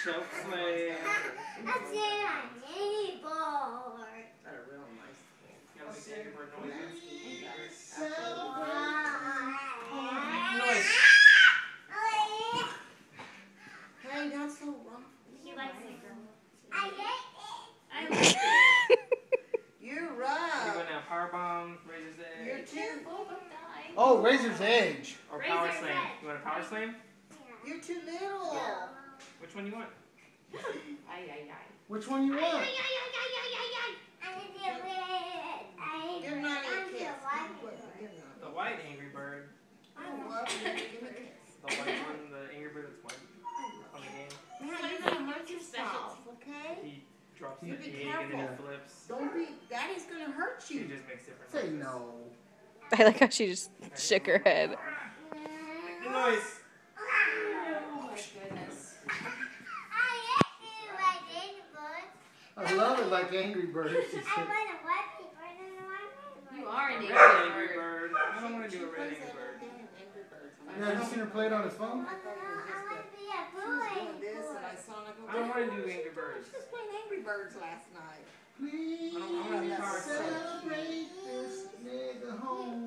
Choke slam. That's it, an Angry Bird. That's a real nice thing. You want to see Angry Bird noise? So Noise. Hey, that's so wrong. She likes it. I like it. I like it. You're right. You want now powerbomb, razor's edge. You're too. Oh, Razor's Edge. Or power slam. You want a power slam? You're too little. Which one you want? Which one you want? You're not a kiss. The white Angry Bird. I love you. Give me a kiss. The white one, the Angry Bird that's white. On the game. Now you're gonna hurt yourself, okay? He drops the You be egg and then he careful. flips. Don't be. Daddy's gonna hurt He you. just makes different Say noises. no. I like how she just shook her head. The noise. Oh my goodness. I love it like Angry Birds. She said. You are an A Angry red Angry Bird. Bird. I don't want to do a red Angry Bird. Yeah, have you seen her play it on his phone? I don't want to do Angry Birds. She was playing Angry Birds last night. Please I don't want to do power slam. celebrate this nigga home.